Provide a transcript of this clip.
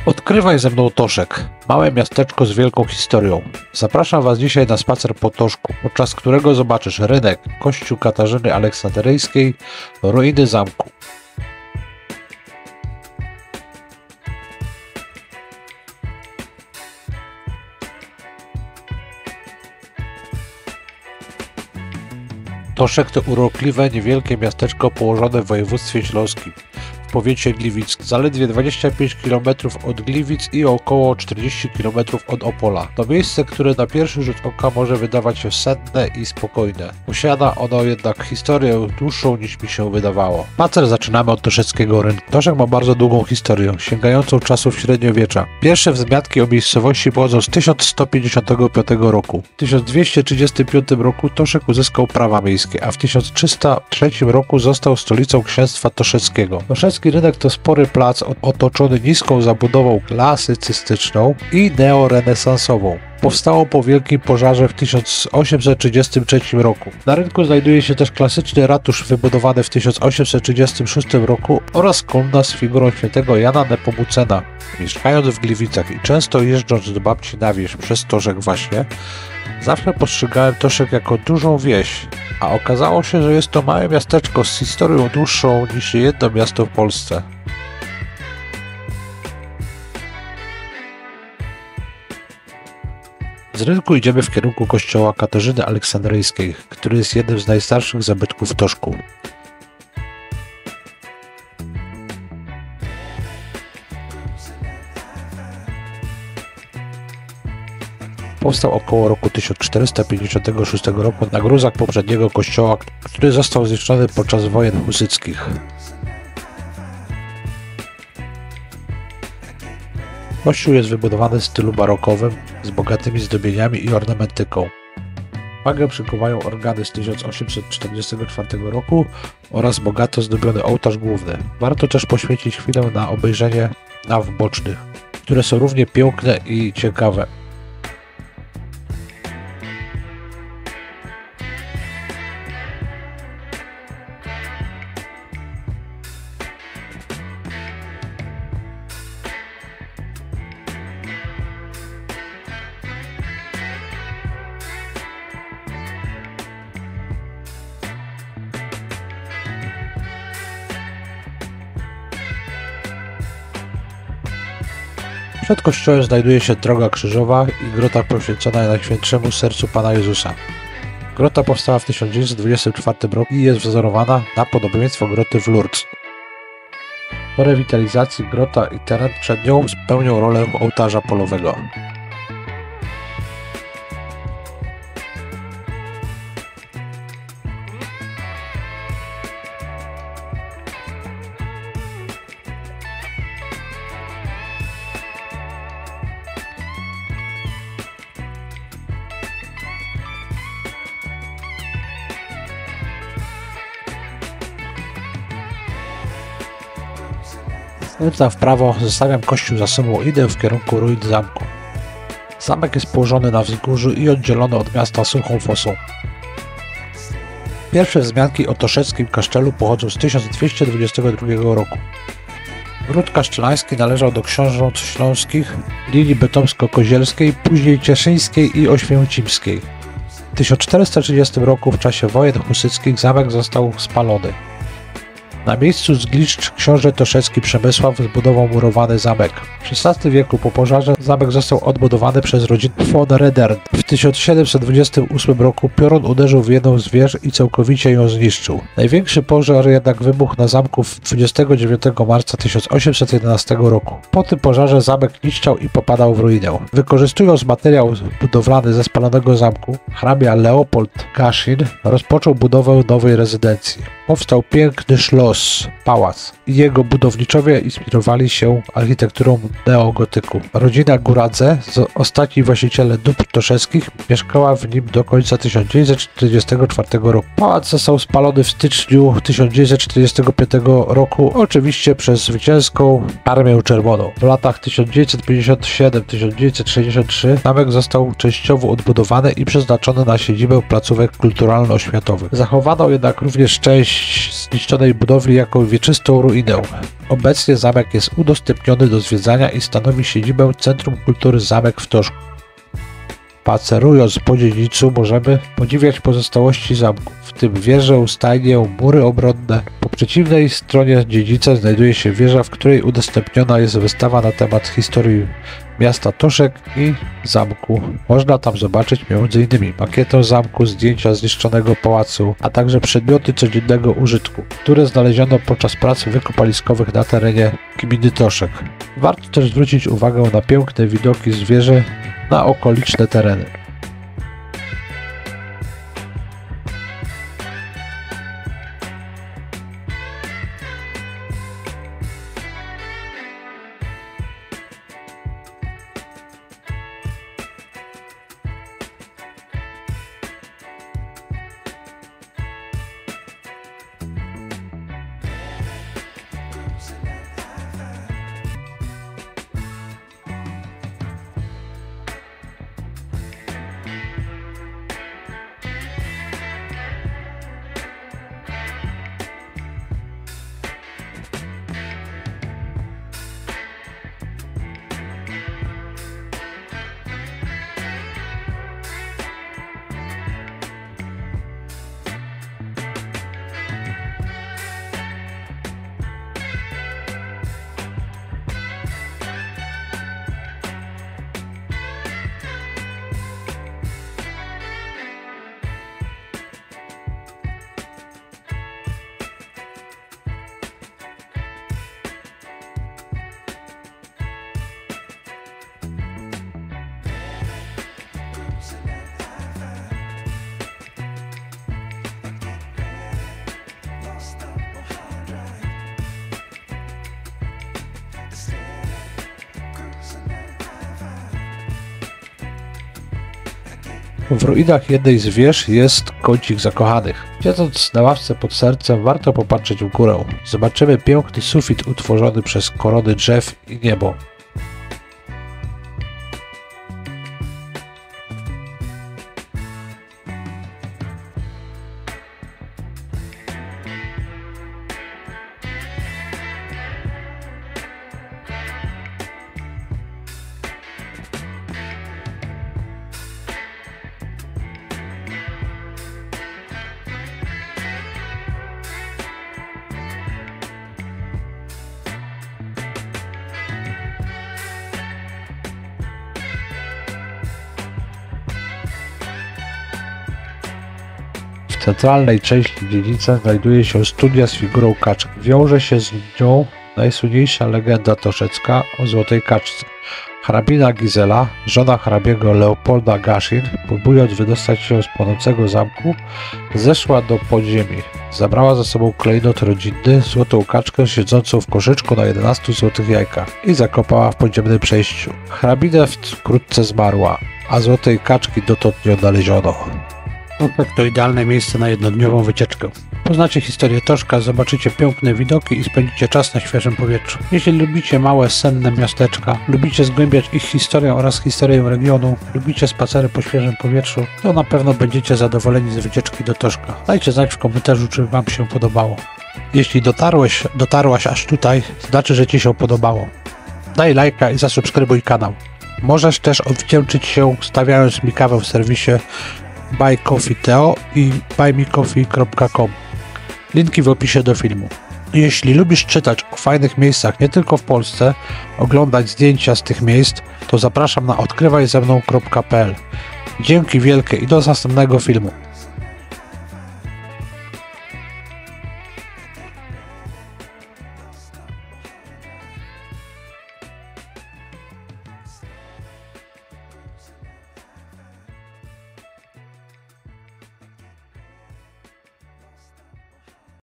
Odkrywaj ze mną Toszek, małe miasteczko z wielką historią. Zapraszam Was dzisiaj na spacer po Toszku, podczas którego zobaczysz rynek, kościół Katarzyny Aleksandryjskiej, ruiny zamku. Toszek to urokliwe, niewielkie miasteczko położone w województwie śląskim, w powiecie gliwickim, zaledwie 25 km od Gliwic i około 40 km od Opola. To miejsce, które na pierwszy rzut oka może wydawać się senne i spokojne. Posiada ono jednak historię dłuższą niż mi się wydawało. Spacer zaczynamy od toszeckiego rynku. Toszek ma bardzo długą historię, sięgającą czasów średniowiecza. Pierwsze wzmianki o miejscowości pochodzą z 1155 roku. W 1235 roku Toszek uzyskał prawa miejskie, a w 1303 roku został stolicą księstwa toszeckiego. Toszecki rynek to spory plac otoczony niską zabudową klasycystyczną i neorenesansową. Powstało po wielkim pożarze w 1833 roku. Na rynku znajduje się też klasyczny ratusz wybudowany w 1836 roku oraz kolumna z figurą świętego Jana Nepomucena. Mieszkając w Gliwicach i często jeżdżąc do babci na wieś przez Toszek właśnie, zawsze postrzegałem Toszek jako dużą wieś, a okazało się, że jest to małe miasteczko z historią dłuższą niż jedno miasto w Polsce. Z rynku idziemy w kierunku kościoła Katarzyny Aleksandryjskiej, który jest jednym z najstarszych zabytków w Toszku. Powstał około roku 1456 roku na gruzach poprzedniego kościoła, który został zniszczony podczas wojen husyckich. Kościół jest wybudowany w stylu barokowym, z bogatymi zdobieniami i ornamentyką. Uwagę przykuwają organy z 1844 roku oraz bogato zdobiony ołtarz główny. Warto też poświęcić chwilę na obejrzenie naw bocznych, które są równie piękne i ciekawe. Przed kościołem znajduje się droga krzyżowa i grota poświęcona Najświętszemu Sercu Pana Jezusa. Grota powstała w 1924 roku i jest wzorowana na podobieństwo groty w Lourdes. Po rewitalizacji grota i teren przed nią spełnią rolę ołtarza polowego. Skręcam w prawo, zostawiam kościół za sobą i idę w kierunku ruin zamku. Zamek jest położony na wzgórzu i oddzielony od miasta suchą fosą. Pierwsze wzmianki o toszeckim kasztelu pochodzą z 1222 roku. Gród kasztelański należał do książąt śląskich linii bytomsko-kozielskiej, później cieszyńskiej i oświęcimskiej. W 1430 roku w czasie wojen husyckich zamek został spalony. Na miejscu zgliszcz książę toszecki Przemysław zbudował murowany zamek. W XVI wieku po pożarze zamek został odbudowany przez rodzinę von Redern. W 1728 roku piorun uderzył w jedną z wież i całkowicie ją zniszczył. Największy pożar jednak wybuchł na zamku 29 marca 1811 roku. Po tym pożarze zamek niszczał i popadał w ruinę. Wykorzystując materiał budowlany ze spalonego zamku, hrabia Leopold Kaszin rozpoczął budowę nowej rezydencji. Powstał piękny szlos, pałac i jego budowniczowie inspirowali się architekturą neogotyku. Rodzina Góradze, ostatni właściciele dóbr toszeckich, mieszkała w nim do końca 1944 roku. Pałac został spalony w styczniu 1945 roku, oczywiście przez zwycięską Armię Czerwoną. W latach 1957-1963 zamek został częściowo odbudowany i przeznaczony na siedzibę placówek kulturalno-oświatowych. Zachowano jednak również część zniszczonej budowli jako wieczystą ruinę. ruinę. Obecnie zamek jest udostępniony do zwiedzania i stanowi siedzibę Centrum Kultury Zamek w Toszku. Spacerując po dziedzicu możemy podziwiać pozostałości zamku, w tym wieżę, stajnię, mury obronne. Po przeciwnej stronie dziedzica znajduje się wieża, w której udostępniona jest wystawa na temat historii miasta Toszek i zamku. Można tam zobaczyć m.in. makietę zamku, zdjęcia zniszczonego pałacu, a także przedmioty codziennego użytku, które znaleziono podczas prac wykopaliskowych na terenie gminy Toszek. Warto też zwrócić uwagę na piękne widoki z wieży na okoliczne tereny. W ruinach jednej z wież jest kącik zakochanych. Siedząc na ławce pod sercem, warto popatrzeć w górę. Zobaczymy piękny sufit utworzony przez korony drzew i niebo. W centralnej części dziedzica znajduje się studnia z figurą kaczki. Wiąże się z nią najsłynniejsza legenda toszecka o złotej kaczce. Hrabina Gizela, żona hrabiego Leopolda Gaszyn, próbując wydostać się z płonącego zamku, zeszła do podziemi. Zabrała ze sobą klejnot rodzinny, złotą kaczkę siedzącą w koszyczku na 11 złotych jajkach i zakopała w podziemnym przejściu. Hrabina wkrótce zmarła, a złotej kaczki dotąd nie odnaleziono. Toszek to idealne miejsce na jednodniową wycieczkę. Poznacie historię Toszka, zobaczycie piękne widoki i spędzicie czas na świeżym powietrzu. Jeśli lubicie małe, senne miasteczka, lubicie zgłębiać ich historię oraz historię regionu, lubicie spacery po świeżym powietrzu, to na pewno będziecie zadowoleni z wycieczki do Toszka. Dajcie znać w komentarzu, czy Wam się podobało. Jeśli dotarłaś aż tutaj, znaczy, że Ci się podobało. Daj lajka i zasubskrybuj kanał. Możesz też odwdzięczyć się, stawiając mi kawę w serwisie Buy Coffee Theo i buymecoffee.com. Linki w opisie do filmu. Jeśli lubisz czytać o fajnych miejscach nie tylko w Polsce, oglądać zdjęcia z tych miejsc, to zapraszam na odkrywajzemną.pl. Dzięki wielkie i do następnego filmu.